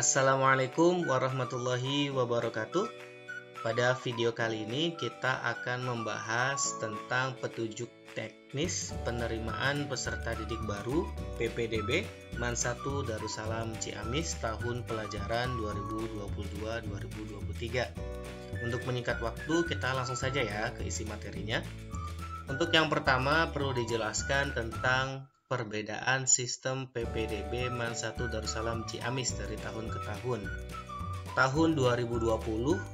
Assalamualaikum warahmatullahi wabarakatuh. Pada video kali ini kita akan membahas tentang petunjuk teknis penerimaan peserta didik baru PPDB MAN 1 Darussalam Ciamis tahun pelajaran 2022-2023. Untuk menyingkat waktu, kita langsung saja ya ke isi materinya. Untuk yang pertama perlu dijelaskan tentang perbedaan sistem PPDB MAN 1 Darussalam Ciamis dari tahun ke tahun. Tahun 2020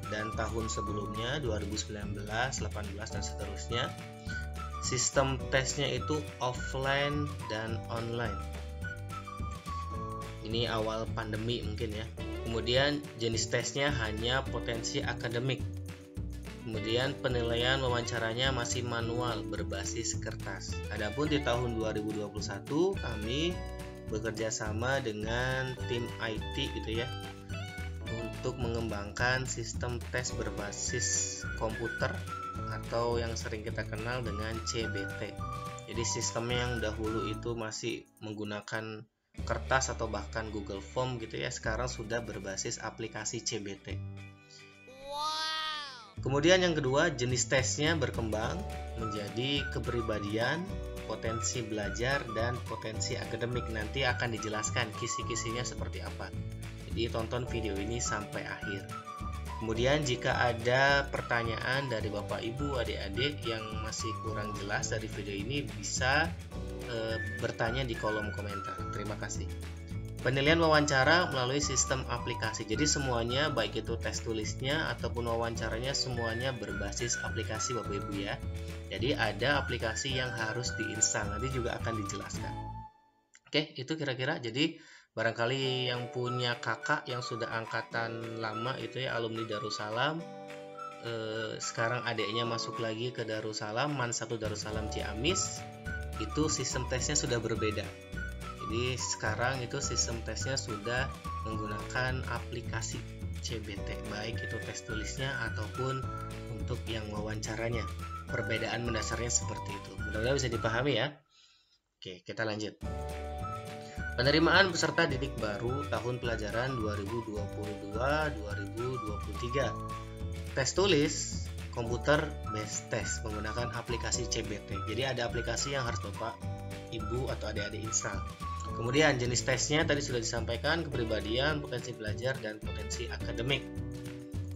dan tahun sebelumnya 2019, 18 dan seterusnya, sistem tesnya itu offline dan online. Ini awal pandemi mungkin ya. Kemudian jenis tesnya hanya potensi akademik. Kemudian penilaian wawancaranya masih manual berbasis kertas. Adapun di tahun 2021 kami bekerja sama dengan tim IT gitu ya untuk mengembangkan sistem tes berbasis komputer atau yang sering kita kenal dengan CBT. Jadi sistemnya yang dahulu itu masih menggunakan kertas atau bahkan Google Form gitu ya, sekarang sudah berbasis aplikasi CBT. Kemudian yang kedua, jenis tesnya berkembang menjadi kepribadian, potensi belajar, dan potensi akademik. Nanti akan dijelaskan kisi-kisinya seperti apa. Jadi tonton video ini sampai akhir. Kemudian jika ada pertanyaan dari Bapak Ibu, adik-adik yang masih kurang jelas dari video ini, bisa bertanya di kolom komentar. Terima kasih. Penilaian wawancara melalui sistem aplikasi. Jadi semuanya, baik itu tes tulisnya ataupun wawancaranya, semuanya berbasis aplikasi Bapak Ibu ya. Jadi ada aplikasi yang harus diinstal, nanti juga akan dijelaskan. Oke, itu kira-kira. Jadi barangkali yang punya kakak yang sudah angkatan lama itu ya, alumni Darussalam, sekarang adiknya masuk lagi ke Darussalam, MAN 1 Darussalam Ciamis, itu sistem tesnya sudah berbeda. Jadi sekarang itu sistem tesnya sudah menggunakan aplikasi CBT, baik itu tes tulisnya ataupun untuk yang wawancaranya. Perbedaan mendasarnya seperti itu. Mudah-mudahan bisa dipahami ya. Oke, kita lanjut. Penerimaan peserta didik baru tahun pelajaran 2022-2023. Tes tulis komputer based test menggunakan aplikasi CBT. Jadi ada aplikasi yang harus Bapak, Ibu atau adik-adik install. Kemudian jenis tesnya tadi sudah disampaikan, kepribadian, potensi belajar, dan potensi akademik.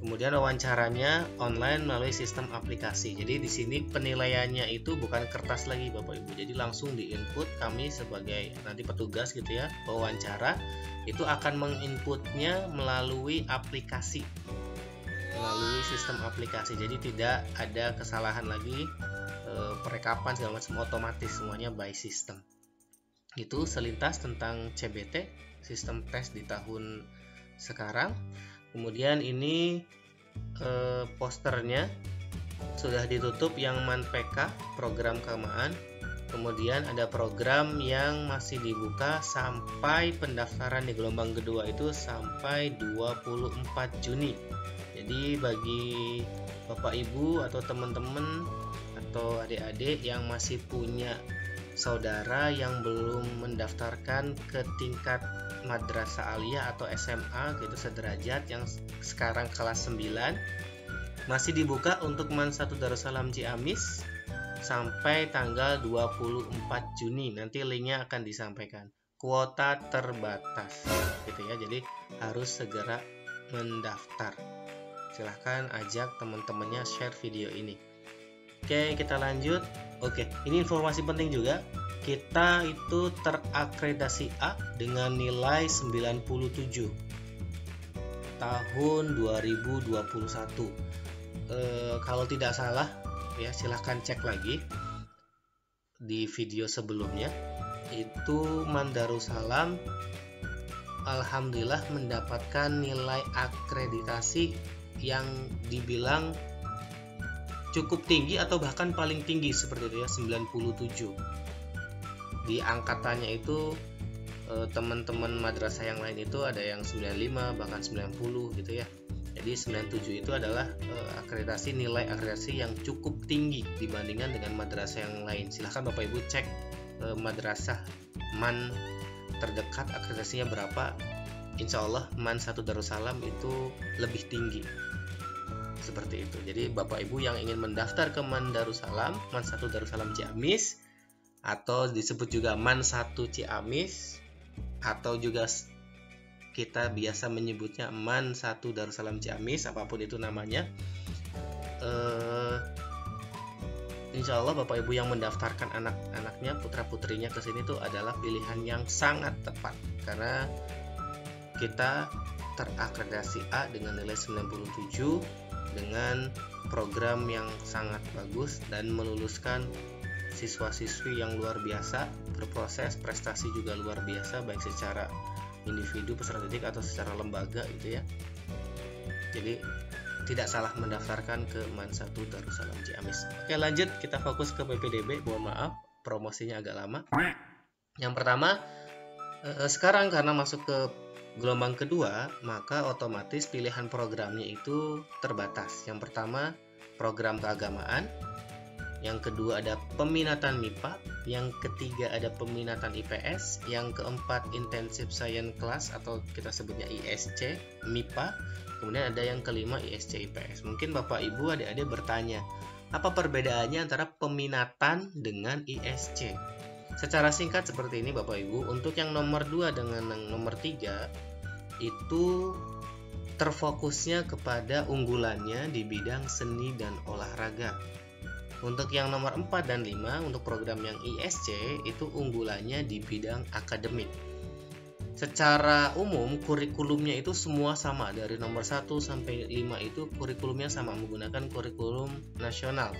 Kemudian wawancaranya online melalui sistem aplikasi. Jadi di sini penilaiannya itu bukan kertas lagi Bapak Ibu. Jadi langsung di-input, kami sebagai nanti petugas gitu ya, wawancara itu akan menginputnya melalui aplikasi. Melalui sistem aplikasi. Jadi tidak ada kesalahan lagi, perekapan segala macam, otomatis semuanya by system. Itu selintas tentang CBT, sistem tes di tahun sekarang. Kemudian ini posternya sudah ditutup yang MAN PK, program keagamaan. Kemudian ada program yang masih dibuka sampai pendaftaran di gelombang kedua itu sampai 24 Juni. Jadi bagi Bapak Ibu atau teman-teman atau adik-adik yang masih punya saudara yang belum mendaftarkan ke tingkat madrasah aliyah atau SMA gitu sederajat yang sekarang kelas 9, masih dibuka untuk MAN 1 Darussalam Ciamis sampai tanggal 24 Juni. Nanti linknya akan disampaikan. Kuota terbatas gitu ya. Jadi harus segera mendaftar. Silahkan ajak teman-temannya share video ini. Oke, kita lanjut. Oke, ini informasi penting juga. Kita itu terakreditasi A dengan nilai 97 tahun 2021. Kalau tidak salah ya, silahkan cek lagi di video sebelumnya. Itu MAN Darussalam alhamdulillah mendapatkan nilai akreditasi yang dibilang cukup tinggi atau bahkan paling tinggi seperti itu ya, 97. Di angkatannya itu teman-teman madrasah yang lain itu ada yang 95 bahkan 90 gitu ya. Jadi 97 itu adalah akreditasi, nilai akreditasi yang cukup tinggi dibandingkan dengan madrasah yang lain. Silahkan Bapak Ibu cek madrasah MAN terdekat akreditasinya berapa, insya Allah MAN 1 Darussalam itu lebih tinggi. Seperti itu. Jadi Bapak Ibu yang ingin mendaftar ke MAN Darussalam, MAN 1 Darussalam Ciamis, atau disebut juga MAN 1 Ciamis, atau juga kita biasa menyebutnya MAN 1 Darussalam Ciamis, apapun itu namanya, insya Allah Bapak Ibu yang mendaftarkan anak-anaknya, putra-putrinya ke sini tuh adalah pilihan yang sangat tepat, karena kita terakreditasi A dengan nilai 97 dengan program yang sangat bagus dan meluluskan siswa-siswi yang luar biasa, berproses, prestasi juga luar biasa baik secara individu peserta didik atau secara lembaga gitu ya. Jadi tidak salah mendaftarkan ke MAN 1 Darussalam Ciamis. Oke, lanjut kita fokus ke PPDB. Mohon maaf promosinya agak lama. Yang pertama, sekarang karena masuk ke gelombang kedua, maka otomatis pilihan programnya itu terbatas. Yang pertama, program keagamaan. Yang kedua ada peminatan MIPA. Yang ketiga ada peminatan IPS. Yang keempat intensive science class atau kita sebutnya ISC MIPA. Kemudian ada yang kelima ISC IPS. Mungkin Bapak Ibu adik-adik bertanya, apa perbedaannya antara peminatan dengan ISC? Secara singkat seperti ini Bapak Ibu, untuk yang nomor 2 dengan yang nomor 3 itu terfokusnya kepada unggulannya di bidang seni dan olahraga. Untuk yang nomor 4 dan 5 untuk program yang ISC itu unggulannya di bidang akademik. Secara umum kurikulumnya itu semua sama, dari nomor 1 sampai 5 itu kurikulumnya sama, menggunakan kurikulum nasional.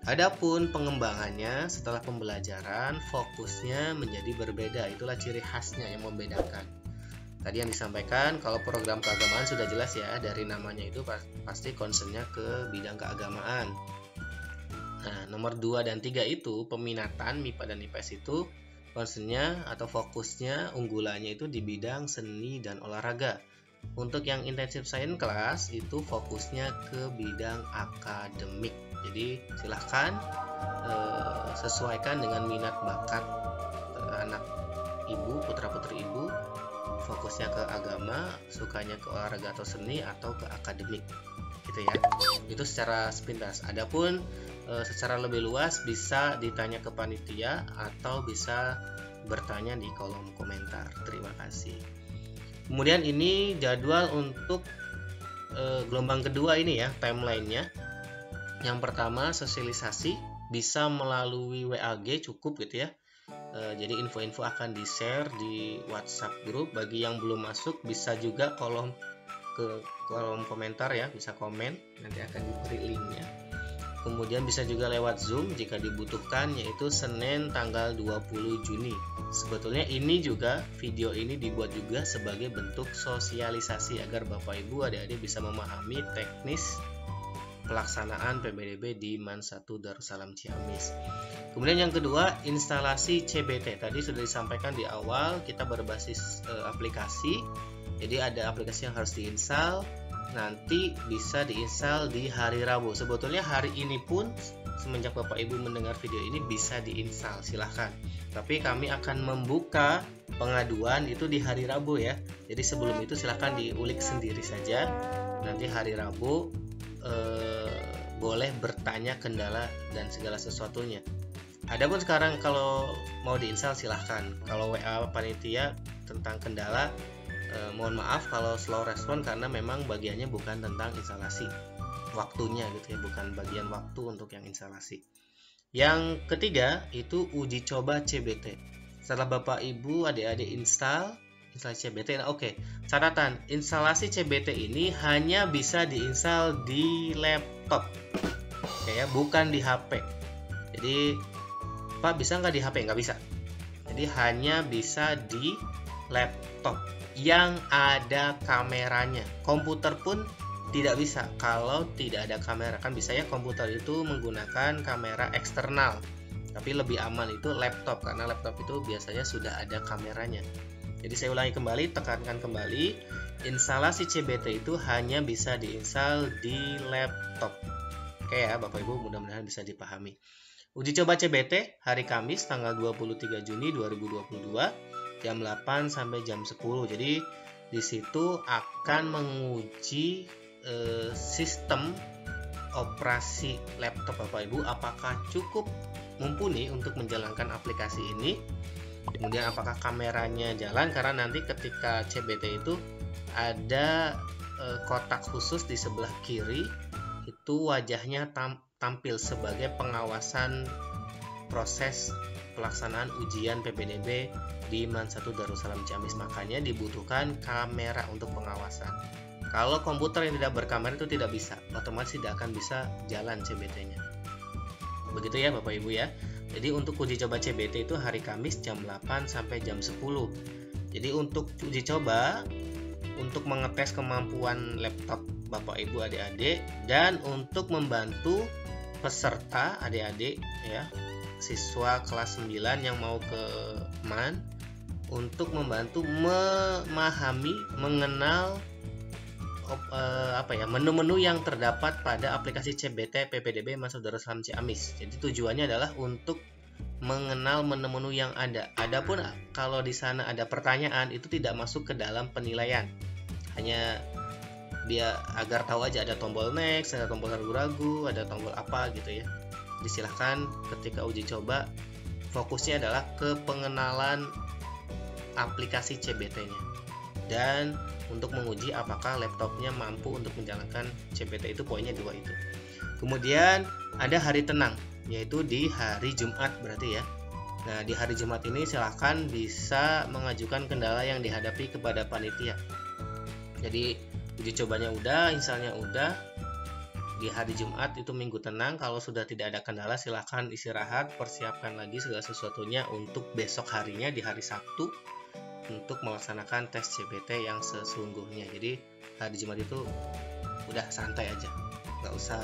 Adapun pengembangannya setelah pembelajaran fokusnya menjadi berbeda, itulah ciri khasnya yang membedakan. Tadi yang disampaikan kalau program keagamaan sudah jelas ya, dari namanya itu pasti concernnya ke bidang keagamaan. Nah, nomor 2 dan 3 itu peminatan MIPA dan IPS itu concernnya atau fokusnya unggulannya itu di bidang seni dan olahraga. Untuk yang intensive science class itu fokusnya ke bidang akademik. Jadi silahkan sesuaikan dengan minat bakat anak ibu, putra-putri ibu, fokusnya ke agama, sukanya ke olahraga atau seni, atau ke akademik gitu ya. Itu secara sepintas. Adapun secara lebih luas bisa ditanya ke panitia atau bisa bertanya di kolom komentar. Terima kasih. Kemudian ini jadwal untuk gelombang kedua ini ya, timelinenya. Yang pertama sosialisasi bisa melalui WAG cukup gitu ya. Jadi info-info akan di-share di WhatsApp grup. Bagi yang belum masuk bisa juga kolom komentar ya, bisa komen, nanti akan diberi linknya. Kemudian bisa juga lewat Zoom jika dibutuhkan, yaitu Senin tanggal 20 Juni. Sebetulnya ini juga, video ini dibuat juga sebagai bentuk sosialisasi agar Bapak Ibu adik-adik bisa memahami teknis pelaksanaan PPDB di MAN 1 Darussalam Ciamis. Kemudian yang kedua, instalasi CBT. Tadi sudah disampaikan di awal, kita berbasis aplikasi. Jadi ada aplikasi yang harus diinstal, nanti bisa diinstal di hari Rabu. Sebetulnya hari ini pun semenjak Bapak Ibu mendengar video ini bisa diinstal, silahkan. Tapi kami akan membuka pengaduan itu di hari Rabu ya. Jadi sebelum itu silahkan diulik sendiri saja. Nanti hari Rabu boleh bertanya kendala dan segala sesuatunya. Adapun sekarang kalau mau diinstal silahkan. Kalau WA panitia tentang kendala, mohon maaf kalau slow respon karena memang bagiannya bukan tentang instalasi, waktunya gitu ya, bukan bagian waktu untuk yang instalasi. Yang ketiga itu uji coba CBT. Setelah Bapak Ibu adik-adik instalasi CBT, nah oke. Catatan, instalasi CBT ini hanya bisa diinstal di laptop, oke ya, bukan di HP. Jadi Pak bisa nggak di HP? Nggak bisa. Jadi hanya bisa di laptop yang ada kameranya. Komputer pun tidak bisa kalau tidak ada kamera. Kan bisa ya komputer itu menggunakan kamera eksternal, tapi lebih aman itu laptop karena laptop itu biasanya sudah ada kameranya. Jadi saya ulangi kembali, tekankan kembali, instalasi CBT itu hanya bisa diinstal di laptop. Oke ya Bapak Ibu, mudah-mudahan bisa dipahami. Uji coba CBT hari Kamis tanggal 23 Juni 2022 jam 8 sampai jam 10. Jadi di situ akan menguji sistem operasi laptop Bapak Ibu apakah cukup mumpuni untuk menjalankan aplikasi ini. Kemudian apakah kameranya jalan, karena nanti ketika CBT itu ada kotak khusus di sebelah kiri, itu wajahnya tampil sebagai pengawasan proses pelaksanaan ujian PPDB di MAN 1 Darussalam Ciamis. Makanya dibutuhkan kamera untuk pengawasan. Kalau komputer yang tidak berkamera itu tidak bisa, otomatis tidak akan bisa jalan CBT-nya. Begitu ya Bapak Ibu ya. Jadi untuk uji coba CBT itu hari Kamis jam 8 sampai jam 10. Jadi untuk uji coba, untuk mengetes kemampuan laptop Bapak Ibu adik-adik, dan untuk membantu peserta adik-adik ya, siswa kelas 9 yang mau ke MAN, untuk membantu memahami, mengenal menu-menu yang terdapat pada aplikasi CBT PPDB MAN 1 Darussalam Ciamis. Jadi tujuannya adalah untuk mengenal menu-menu yang ada. Adapun kalau di sana ada pertanyaan, itu tidak masuk ke dalam penilaian. Hanya biar agar tahu aja ada tombol next, ada tombol ragu-ragu, ada tombol apa gitu ya. Disilahkan ketika uji coba fokusnya adalah ke pengenalan aplikasi CBT-nya dan untuk menguji apakah laptopnya mampu untuk menjalankan CBT. Itu poinnya dua itu. Kemudian ada hari tenang, yaitu di hari Jumat berarti ya. Nah, di hari Jumat ini silahkan bisa mengajukan kendala yang dihadapi kepada panitia. Jadi uji cobanya udah, installnya udah. Di hari Jumat itu minggu tenang. Kalau sudah tidak ada kendala, silahkan istirahat, persiapkan lagi segala sesuatunya untuk besok harinya di hari Sabtu untuk melaksanakan tes CBT yang sesungguhnya. Jadi hari Jumat itu udah santai aja, nggak usah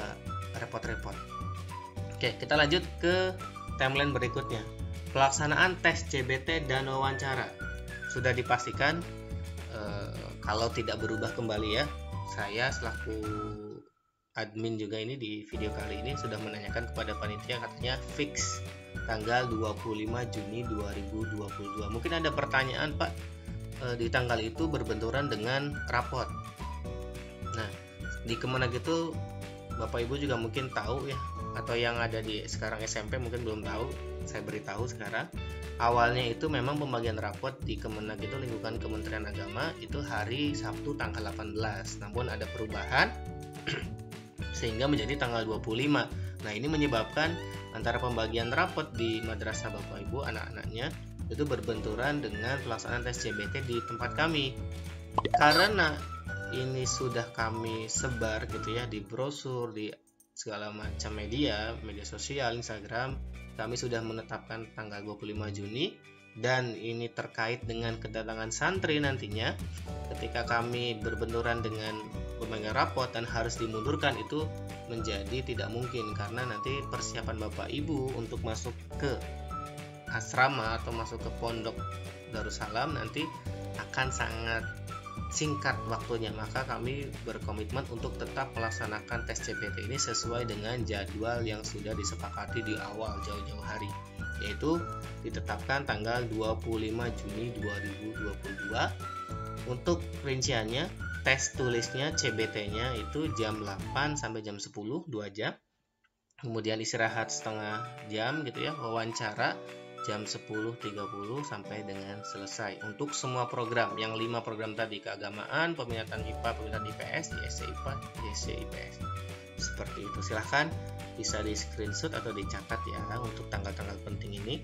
repot-repot. Oke, kita lanjut ke timeline berikutnya. Pelaksanaan tes CBT dan wawancara sudah dipastikan kalau tidak berubah kembali ya. Saya selaku admin juga ini di video kali ini sudah menanyakan kepada panitia, katanya fix tanggal 25 Juni 2022. Mungkin ada pertanyaan, Pak, di tanggal itu berbenturan dengan rapot. Nah, di Kemenag itu Bapak Ibu juga mungkin tahu ya, atau yang ada di sekarang SMP mungkin belum tahu, saya beritahu sekarang. Awalnya itu memang pembagian rapot di Kemenag itu lingkungan Kementerian Agama itu hari Sabtu tanggal 18. Namun ada perubahan sehingga menjadi tanggal 25. Nah, ini menyebabkan antara pembagian rapot di madrasah Bapak Ibu anak-anaknya itu berbenturan dengan pelaksanaan tes CBT di tempat kami. Karena ini sudah kami sebar gitu ya di brosur, di segala macam media sosial, Instagram, kami sudah menetapkan tanggal 25 Juni dan ini terkait dengan kedatangan santri nantinya. Ketika kami berbenturan dengan pembagian rapot dan harus dimundurkan, itu menjadi tidak mungkin karena nanti persiapan Bapak Ibu untuk masuk ke asrama atau masuk ke pondok Darussalam nanti akan sangat singkat waktunya. Maka kami berkomitmen untuk tetap melaksanakan tes CBT ini sesuai dengan jadwal yang sudah disepakati di awal jauh-jauh hari, yaitu ditetapkan tanggal 25 Juni 2022. Untuk rinciannya, tes tulisnya CBT-nya itu jam 8 sampai jam 10, 2 jam. Kemudian istirahat setengah jam gitu ya. Wawancara jam 10.30 sampai dengan selesai. Untuk semua program, yang 5 program tadi, keagamaan, peminatan IPA, peminatan IPS, YSC IPA, YSC IPS. Seperti itu. Silahkan bisa di screenshot atau dicatat ya untuk tanggal-tanggal penting ini.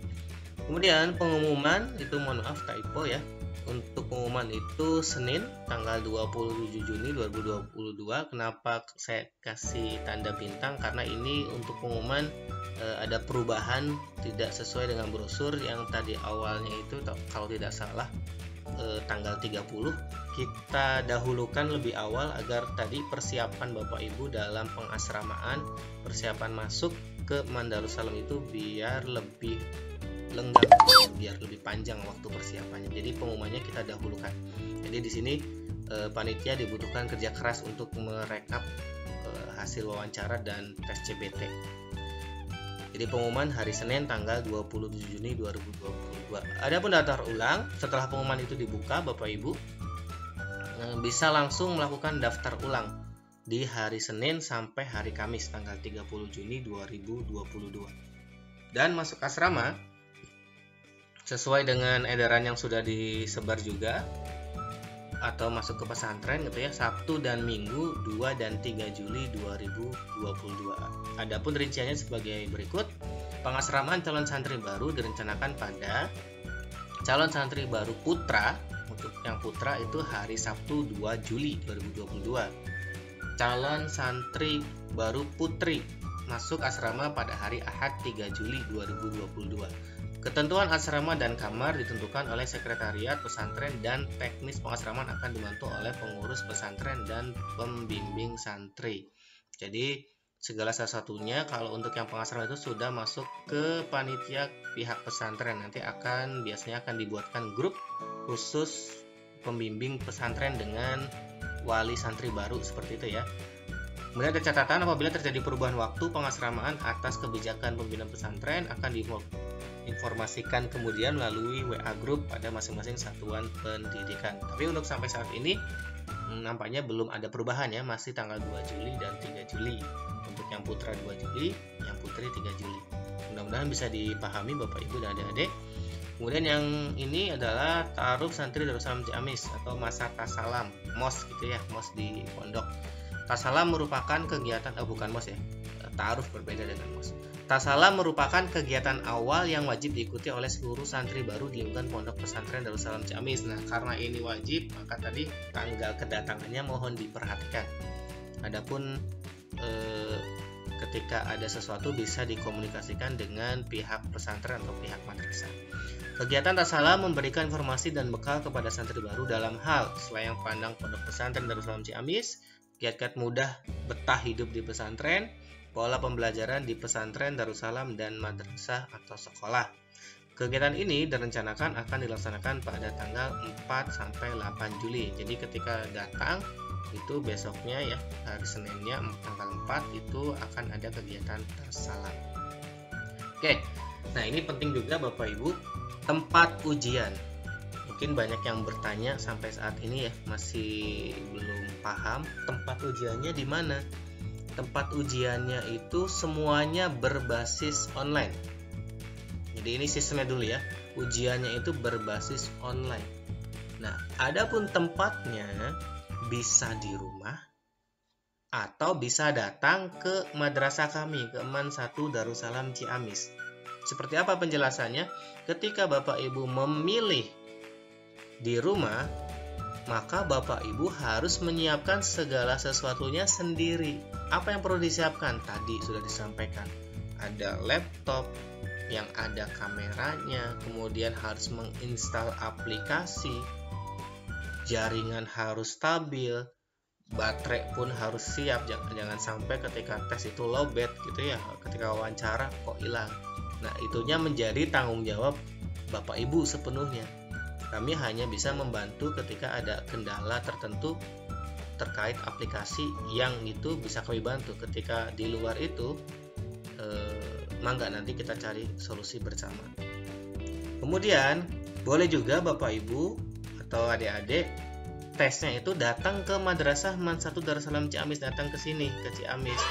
Kemudian pengumuman itu, mohon maaf typo ya. Untuk pengumuman itu Senin tanggal 27 Juni 2022. Kenapa saya kasih tanda bintang? Karena ini untuk pengumuman ada perubahan tidak sesuai dengan brosur yang tadi awalnya itu kalau tidak salah tanggal 30. Kita dahulukan lebih awal agar tadi persiapan Bapak Ibu dalam pengasramaan, persiapan masuk ke MAN Darussalam itu biar lebih lenggang, biar lebih panjang waktu persiapannya. Jadi pengumumannya kita dahulukan. Jadi di sini panitia dibutuhkan kerja keras untuk merekap hasil wawancara dan tes CBT. Jadi pengumuman hari Senin tanggal 27 Juni 2022. Adapun daftar ulang, setelah pengumuman itu dibuka, Bapak Ibu bisa langsung melakukan daftar ulang di hari Senin sampai hari Kamis tanggal 30 Juni 2022. Dan masuk asrama sesuai dengan edaran yang sudah disebar juga, atau masuk ke pesantren gitu ya, Sabtu dan Minggu 2 dan 3 Juli 2022. Adapun rinciannya sebagai berikut. Pengasramaan calon santri baru direncanakan pada calon santri baru putra, untuk yang putra itu hari Sabtu 2 Juli 2022. Calon santri baru putri masuk asrama pada hari Ahad 3 Juli 2022. Ketentuan asrama dan kamar ditentukan oleh sekretariat pesantren dan teknis pengasraman akan dibantu oleh pengurus pesantren dan pembimbing santri. Jadi segala sesuatunya kalau untuk yang pengasraman itu sudah masuk ke panitia pihak pesantren, nanti biasanya akan dibuatkan grup khusus pembimbing pesantren dengan wali santri baru seperti itu ya. Kemudian ada catatan, apabila terjadi perubahan waktu pengasramaan atas kebijakan pimpinan pesantren akan diinformasikan kemudian melalui WA group pada masing-masing satuan pendidikan. Tapi untuk sampai saat ini nampaknya belum ada perubahan ya, masih tanggal 2 Juli dan 3 Juli. Untuk yang putra 2 Juli, yang putri 3 Juli. Mudah-mudahan bisa dipahami Bapak Ibu dan adik-adik. Kemudian yang ini adalah Ta'aruf Santri Darussalam Ciamis atau masa tasalam, MOS gitu ya, MOS di pondok. Tasalam merupakan kegiatan bukan MOS ya. Ta'aruf berbeda dengan MOS. Tasalam merupakan kegiatan awal yang wajib diikuti oleh seluruh santri baru di lingkungan Pondok Pesantren Darussalam Ciamis. Nah, karena ini wajib, maka tadi tanggal kedatangannya mohon diperhatikan. Adapun ketika ada sesuatu bisa dikomunikasikan dengan pihak pesantren atau pihak madrasah. Kegiatan tasalam memberikan informasi dan bekal kepada santri baru dalam hal sesuai yang pandang Pondok Pesantren Darussalam Ciamis, kiat-kiat mudah betah hidup di pesantren, pola pembelajaran di pesantren Darussalam dan madrasah atau sekolah. Kegiatan ini direncanakan akan dilaksanakan pada tanggal 4 sampai 8 Juli. Jadi ketika datang itu besoknya ya, hari Seninnya tanggal 4 itu akan ada kegiatan tasalam. Oke. Nah, ini penting juga Bapak Ibu, tempat ujian. Mungkin banyak yang bertanya sampai saat ini ya, masih belum paham tempat ujiannya di mana. Tempat ujiannya itu semuanya berbasis online. Jadi ini sistemnya dulu ya. Ujiannya itu berbasis online. Nah, adapun tempatnya bisa di rumah atau bisa datang ke madrasah kami, ke Eman 1 Darussalam Ciamis. Seperti apa penjelasannya? Ketika Bapak Ibu memilih di rumah, maka Bapak Ibu harus menyiapkan segala sesuatunya sendiri. Apa yang perlu disiapkan? Tadi sudah disampaikan. Ada laptop yang ada kameranya, kemudian harus menginstal aplikasi, jaringan harus stabil, baterai pun harus siap. Jangan sampai ketika tes itu lowbat gitu ya, ketika wawancara kok hilang. Nah, itunya menjadi tanggung jawab Bapak Ibu sepenuhnya. Kami hanya bisa membantu ketika ada kendala tertentu terkait aplikasi yang itu bisa kami bantu. Ketika di luar itu, mangga nanti kita cari solusi bersama. Kemudian, boleh juga Bapak Ibu atau adik-adik tesnya itu datang ke Madrasah Man 1 Darussalam Ciamis, datang ke sini, ke Ciamis.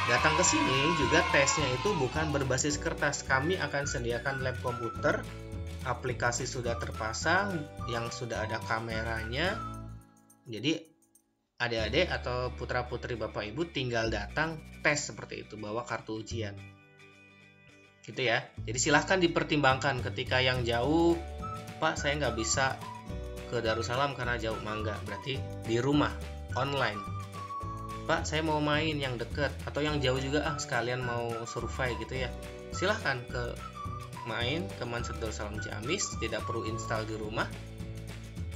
Datang ke sini juga tesnya itu bukan berbasis kertas. Kami akan sediakan lab komputer, aplikasi sudah terpasang, yang sudah ada kameranya. Jadi adik-adik atau putra-putri Bapak Ibu tinggal datang tes seperti itu, bawa kartu ujian. Gitu ya. Jadi silahkan dipertimbangkan ketika yang jauh, Pak saya nggak bisa ke Darussalam karena jauh, mangga. Berarti di rumah, online. Pak saya mau main yang dekat atau yang jauh juga, sekalian mau survei gitu ya. Silahkan ke main ke Man 1 Darussalam Ciamis, tidak perlu install di rumah,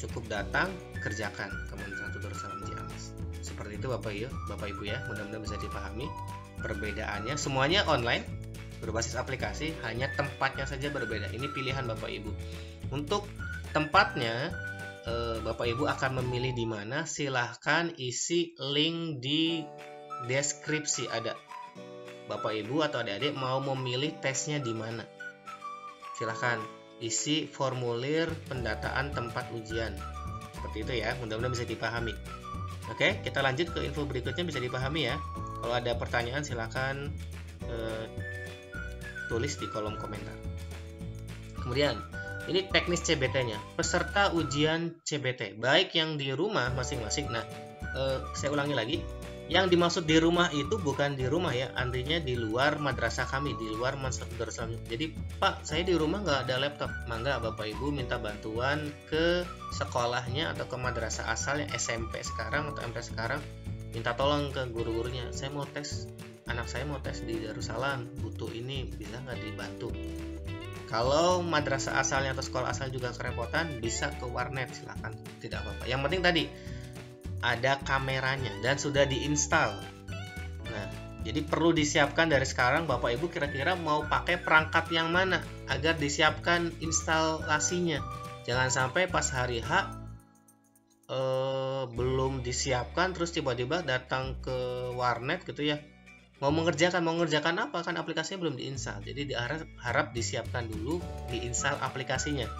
cukup datang kerjakan ke Man 1 Darussalam Ciamis. Seperti itu Bapak Ibu ya, mudah-mudahan bisa dipahami perbedaannya. Semuanya online berbasis aplikasi, hanya tempatnya saja berbeda. Ini pilihan Bapak Ibu. Untuk tempatnya Bapak Ibu akan memilih di mana, silahkan isi link di deskripsi ada. Bapak Ibu atau adik-adik mau memilih tesnya di mana. Silahkan isi formulir pendataan tempat ujian. Seperti itu ya, mudah-mudahan bisa dipahami. Oke, kita lanjut ke info berikutnya, bisa dipahami ya. Kalau ada pertanyaan silahkan tulis di kolom komentar. Kemudian ini teknis CBT-nya, peserta ujian CBT, baik yang di rumah masing-masing. Nah, saya ulangi lagi, yang dimaksud di rumah itu bukan di rumah ya, artinya di luar madrasah kami, di luar Madrasah Darussalam. Jadi, Pak, saya di rumah nggak ada laptop, mangga Bapak Ibu minta bantuan ke sekolahnya atau ke madrasah asal yang SMP sekarang atau MP sekarang, minta tolong ke guru-gurunya, saya mau tes, anak saya mau tes di Darussalam, butuh ini, bisa nggak dibantu? Kalau madrasah asalnya atau sekolah asal juga kerepotan, bisa ke warnet, silakan, tidak apa-apa. Yang penting tadi ada kameranya dan sudah diinstal. Nah, jadi perlu disiapkan dari sekarang, Bapak Ibu kira-kira mau pakai perangkat yang mana agar disiapkan instalasinya. Jangan sampai pas hari H belum disiapkan terus tiba-tiba datang ke warnet gitu ya. Mau mengerjakan apa, kan aplikasinya belum diinstal. Jadi harap disiapkan dulu, diinstal aplikasinya.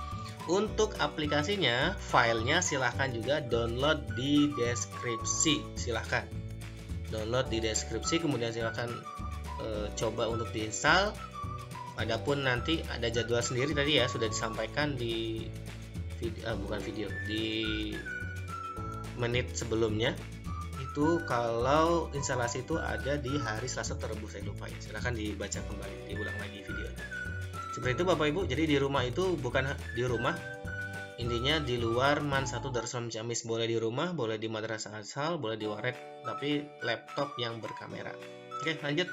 Untuk aplikasinya, filenya silahkan juga download di deskripsi. Silahkan download di deskripsi, kemudian silahkan coba untuk diinstal. Adapun nanti ada jadwal sendiri tadi ya, sudah disampaikan di di menit sebelumnya. Itu kalau instalasi itu ada di hari Selasa Rabu, saya lupa ya, silahkan dibaca kembali, diulang lagi videonya. Seperti itu Bapak Ibu. Jadi di rumah itu bukan di rumah, intinya di luar Man 1 Darussalam Ciamis. Boleh di rumah, boleh di madrasah asal, boleh di warnet, tapi laptop yang berkamera. Oke, lanjut.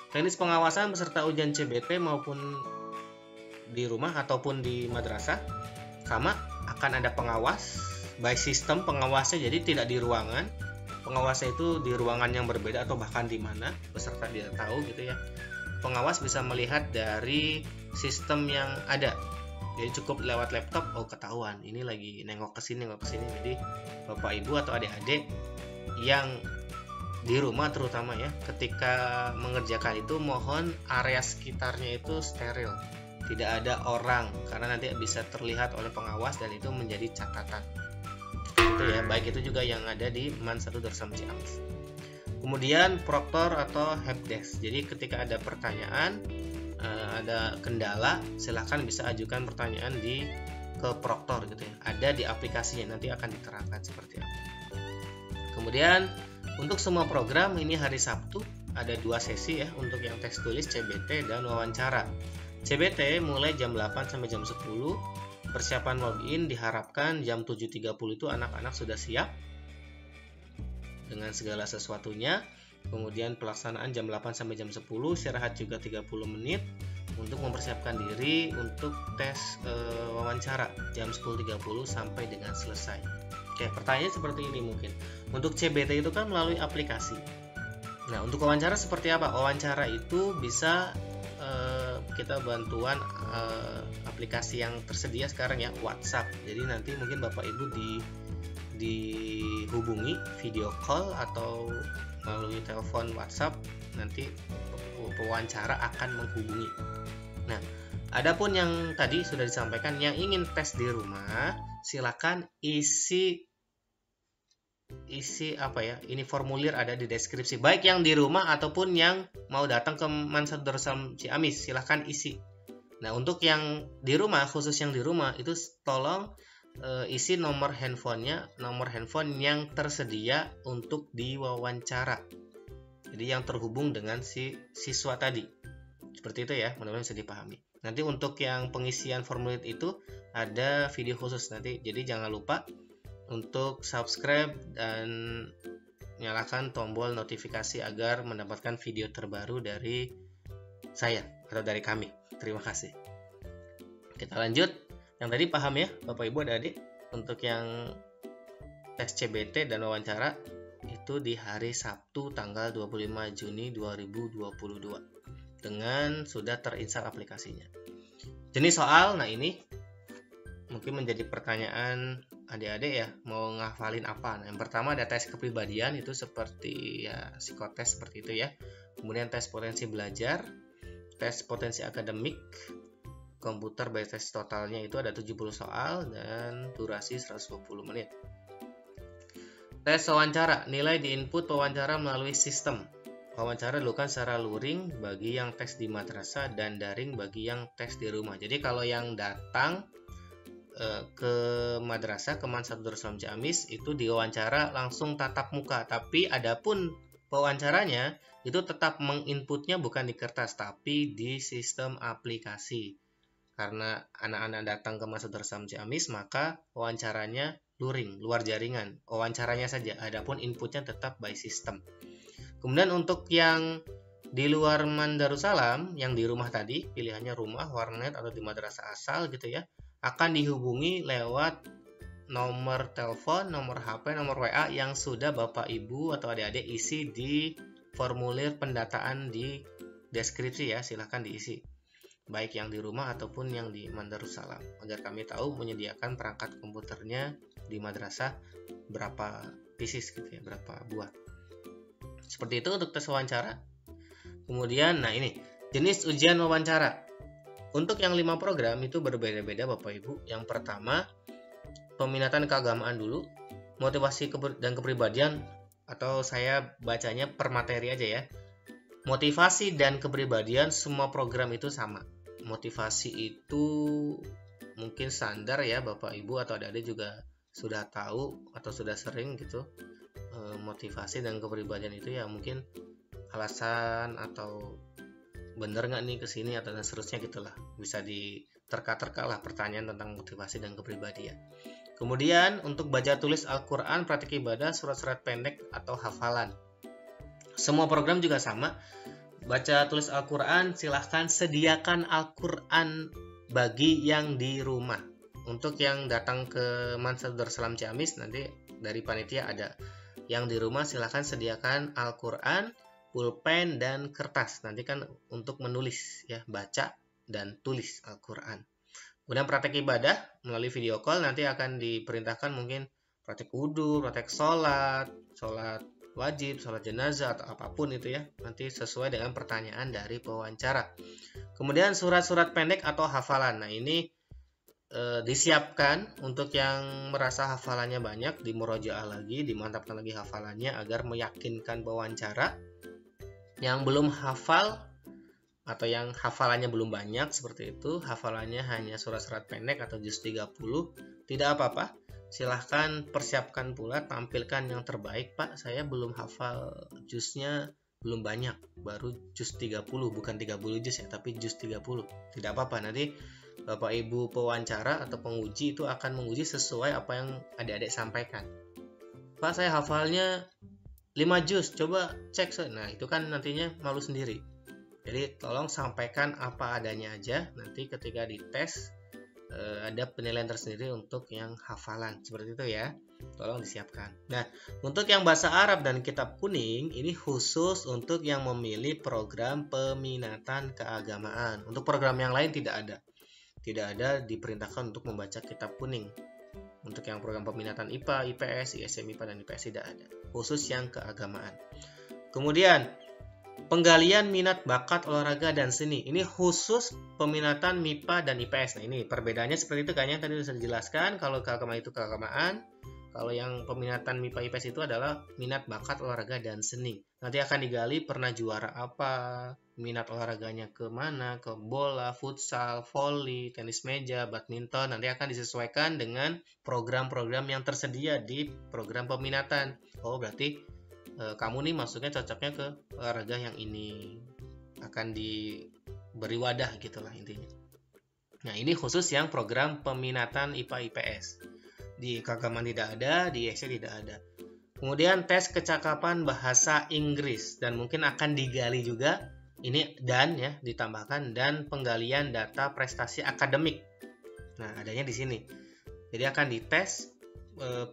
Teknis pengawasan peserta ujian CBT maupun di rumah ataupun di madrasah sama, akan ada pengawas, baik sistem pengawasnya, jadi tidak di ruangan. Pengawas itu di ruangan yang berbeda atau bahkan di mana peserta tidak tahu gitu ya. Pengawas bisa melihat dari sistem yang ada. Jadi cukup lewat laptop, oh ketahuan ini lagi nengok ke sini. Jadi Bapak Ibu atau adik-adik yang di rumah terutama ya, ketika mengerjakan itu mohon area sekitarnya itu steril. Tidak ada orang karena nanti bisa terlihat oleh pengawas dan itu menjadi catatan. Itu ya, baik itu juga yang ada di Man 1 Darussalam Ciamis. Kemudian proktor atau helpdesk. Jadi ketika ada pertanyaan, ada kendala, silahkan bisa ajukan pertanyaan ke proktor gitu ya. Ada di aplikasinya, nanti akan diterangkan seperti apa. Kemudian untuk semua program ini hari Sabtu ada 2 sesi ya, untuk yang tes tulis CBT dan wawancara. CBT mulai jam 8 sampai jam 10. Persiapan login diharapkan jam 7.30 itu anak-anak sudah siap dengan segala sesuatunya. Kemudian pelaksanaan jam 8 sampai jam 10, istirahat juga 30 menit untuk mempersiapkan diri untuk tes wawancara jam 10.30 sampai dengan selesai. Oke, pertanyaan seperti ini mungkin. Untuk CBT itu kan melalui aplikasi. Nah, untuk wawancara seperti apa? Wawancara itu bisa kita bantuan aplikasi yang tersedia sekarang ya, WhatsApp. Jadi nanti mungkin Bapak Ibu dihubungi video call atau melalui telepon WhatsApp, nanti pewawancara akan menghubungi. Nah, adapun yang tadi sudah disampaikan, yang ingin tes di rumah silakan isi apa ya, ini formulir ada di deskripsi, baik yang di rumah ataupun yang mau datang ke Man 1 Darussalam Ciamis, silahkan isi. Nah, untuk yang di rumah, khusus yang di rumah itu tolong isi nomor handphone yang tersedia untuk diwawancara, jadi yang terhubung dengan si siswa tadi. Seperti itu ya, mudah-mudahan bisa dipahami. Nanti untuk yang pengisian formulir itu ada video khusus nanti, jadi jangan lupa untuk subscribe dan nyalakan tombol notifikasi agar mendapatkan video terbaru dari saya atau dari kami. Terima kasih. Kita lanjut. Yang tadi paham ya Bapak Ibu adik-adik, untuk yang tes CBT dan wawancara itu di hari Sabtu tanggal 25 Juni 2022 dengan sudah terinstal aplikasinya. Jenis soal, nah ini mungkin menjadi pertanyaan adik-adik ya, mau ngafalin apa. Nah, yang pertama ada tes kepribadian, itu seperti ya psikotes seperti itu ya. Kemudian tes potensi belajar, tes potensi akademik, komputer by test totalnya itu ada 70 soal dan durasi 120 menit. Tes wawancara, nilai diinput pewawancara melalui sistem. Wawancara dilakukan secara luring bagi yang tes di madrasah dan daring bagi yang tes di rumah. Jadi kalau yang datang ke madrasah ke Mansa Darussalam Ciamis itu diwawancara langsung tatap muka, tapi adapun pewawancaranya itu tetap menginputnya bukan di kertas tapi di sistem aplikasi. Karena anak-anak datang ke Mansa Darussalam Ciamis, maka wawancaranya luring, luar jaringan, wawancaranya saja, adapun inputnya tetap by system. Kemudian untuk yang di luar Mandarussalam, yang di rumah tadi, pilihannya rumah, warnet, atau di madrasah asal gitu ya, akan dihubungi lewat nomor telepon, nomor HP, nomor WA yang sudah Bapak Ibu atau adik-adik isi di formulir pendataan di deskripsi ya, silahkan diisi. Baik yang di rumah ataupun yang di Mandarussalam, agar kami tahu menyediakan perangkat komputernya di madrasah berapa pieces gitu ya, berapa buah. Seperti itu untuk tes wawancara. Kemudian, nah ini jenis ujian wawancara. Untuk yang 5 program itu berbeda-beda Bapak Ibu. Yang pertama, peminatan keagamaan dulu, motivasi dan kepribadian, atau saya bacanya per materi aja ya. Motivasi dan kepribadian semua program itu sama. Motivasi itu mungkin standar ya Bapak Ibu atau adik-adik juga sudah tahu atau sudah sering gitu. Motivasi dan kepribadian itu ya mungkin alasan atau bener nggak nih kesini atau dan seterusnya gitulah. Bisa diterka-terka lah pertanyaan tentang motivasi dan kepribadian. Kemudian untuk baca tulis Al-Quran, praktik ibadah, surat-surat pendek atau hafalan. Semua program juga sama. Baca tulis Al-Quran, silahkan sediakan Al-Quran bagi yang di rumah. Untuk yang datang ke Mansa Darussalam Ciamis, nanti dari panitia ada. Yang di rumah silahkan sediakan Al-Quran, pulpen, dan kertas. Nanti kan untuk menulis, ya, baca dan tulis Al-Quran. Kemudian praktek ibadah melalui video call, nanti akan diperintahkan mungkin praktek wudhu, praktek sholat wajib, sholat jenazah atau apapun itu ya, nanti sesuai dengan pertanyaan dari pewawancara. Kemudian surat-surat pendek atau hafalan. Nah ini disiapkan untuk yang merasa hafalannya banyak, dimurojaah lagi, dimantapkan lagi hafalannya agar meyakinkan pewawancara. Yang belum hafal atau yang hafalannya belum banyak seperti itu, hafalannya hanya surat-surat pendek atau juz 30, tidak apa-apa. Silahkan persiapkan pula, tampilkan yang terbaik. Pak, saya belum hafal juznya, belum banyak, baru juz 30, bukan 30 juz ya, tapi juz 30. Tidak apa-apa, nanti Bapak Ibu pewawancara atau penguji itu akan menguji sesuai apa yang adik-adik sampaikan. Pak, saya hafalnya 5 juz, coba cek. Nah, itu kan nantinya malu sendiri. Jadi tolong sampaikan apa adanya aja, nanti ketika dites ada penilaian tersendiri untuk yang hafalan. Seperti itu ya, tolong disiapkan. Nah, untuk yang bahasa Arab dan kitab kuning, ini khusus untuk yang memilih program peminatan keagamaan. Untuk program yang lain tidak ada. Tidak ada diperintahkan untuk membaca kitab kuning. Untuk yang program peminatan IPA, IPS, ISM, IPA, dan IPS tidak ada. Khusus yang keagamaan. Kemudian, penggalian minat bakat olahraga dan seni. Ini khusus peminatan MIPA dan IPS. Nah ini perbedaannya seperti itu kan yang tadi sudah dijelaskan. Kalau keagamaan itu keagamaan. Kalau yang peminatan MIPA IPS itu adalah minat bakat olahraga dan seni. Nanti akan digali pernah juara apa, minat olahraganya ke mana, ke bola, futsal, volley, tenis meja, badminton. Nanti akan disesuaikan dengan program-program yang tersedia di program peminatan. Oh berarti kamu nih masuknya cocoknya ke olahraga yang ini, akan diberi wadah gitulah intinya. Nah ini khusus yang program peminatan IPA IPS. Di keagamaan tidak ada, di ISC tidak ada. Kemudian tes kecakapan bahasa Inggris, dan mungkin akan digali juga ini dan ya ditambahkan dan penggalian data prestasi akademik. Nah adanya di sini. Jadi akan dites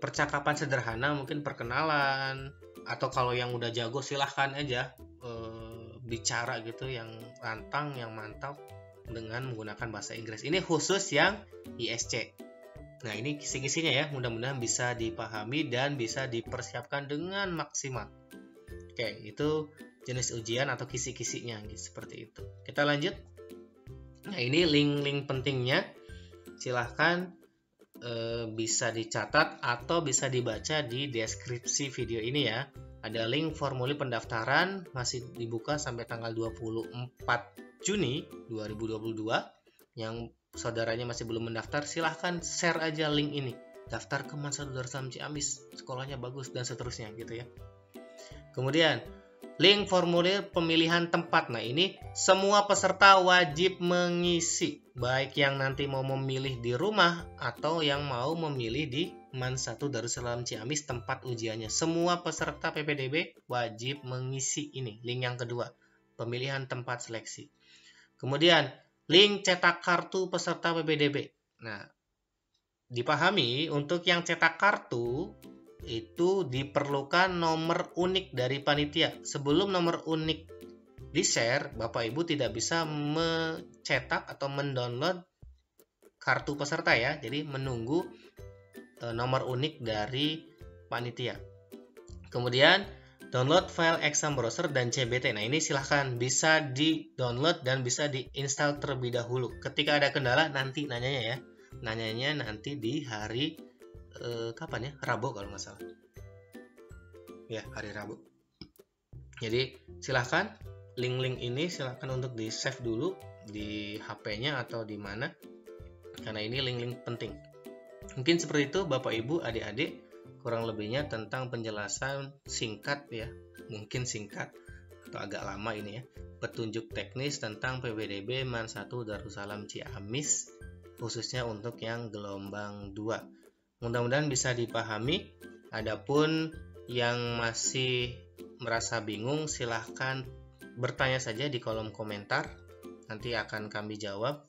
percakapan sederhana, mungkin perkenalan, atau kalau yang udah jago silahkan aja bicara gitu yang lantang, yang mantap dengan menggunakan bahasa Inggris. Ini khusus yang ISC. Nah ini kisi-kisinya ya, mudah-mudahan bisa dipahami dan bisa dipersiapkan dengan maksimal. Oke, itu jenis ujian atau kisi-kisinya gitu, seperti itu. Kita lanjut. Nah, ini link-link pentingnya. Silahkan bisa dicatat atau bisa dibaca di deskripsi video ini ya. Ada link formulir pendaftaran, masih dibuka sampai tanggal 24 Juni 2022. Yang saudaranya masih belum mendaftar, silahkan share aja link ini. Daftar ke MAN 1 Darussalam Ciamis, sekolahnya bagus dan seterusnya gitu ya. Kemudian link formulir pemilihan tempat. Nah, ini semua peserta wajib mengisi, baik yang nanti mau memilih di rumah atau yang mau memilih di MAN 1 Darussalam Ciamis tempat ujiannya. Semua peserta PPDB wajib mengisi ini, link yang kedua, pemilihan tempat seleksi. Kemudian link cetak kartu peserta PPDB. Nah, dipahami untuk yang cetak kartu itu diperlukan nomor unik dari panitia. Sebelum nomor unik di-share, Bapak Ibu tidak bisa mencetak atau mendownload kartu peserta ya. Jadi menunggu nomor unik dari panitia. Kemudian download file exam browser dan CBT. Nah, ini silahkan bisa di-download dan bisa di-install terlebih dahulu. Ketika ada kendala nanti nanyanya ya. Nanyanya nanti di hari kapan ya? Rabu kalau nggak salah. Ya, hari Rabu. Jadi silahkan link-link ini silahkan untuk di save dulu di HP-nya atau di mana, karena ini link-link penting. Mungkin seperti itu Bapak Ibu adik-adik, kurang lebihnya tentang penjelasan singkat ya, mungkin singkat atau agak lama ini ya, petunjuk teknis tentang PPDB MAN 1 Darussalam Ciamis, khususnya untuk yang gelombang 2. Mudah-mudahan bisa dipahami. Adapun yang masih merasa bingung, silahkan bertanya saja di kolom komentar. Nanti akan kami jawab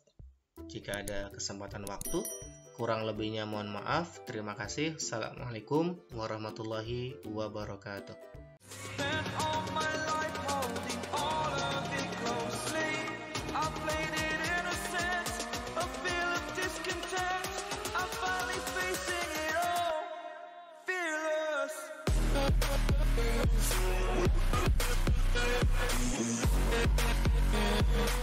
jika ada kesempatan waktu. Kurang lebihnya mohon maaf. Terima kasih. Assalamualaikum warahmatullahi wabarakatuh. We'll be right back.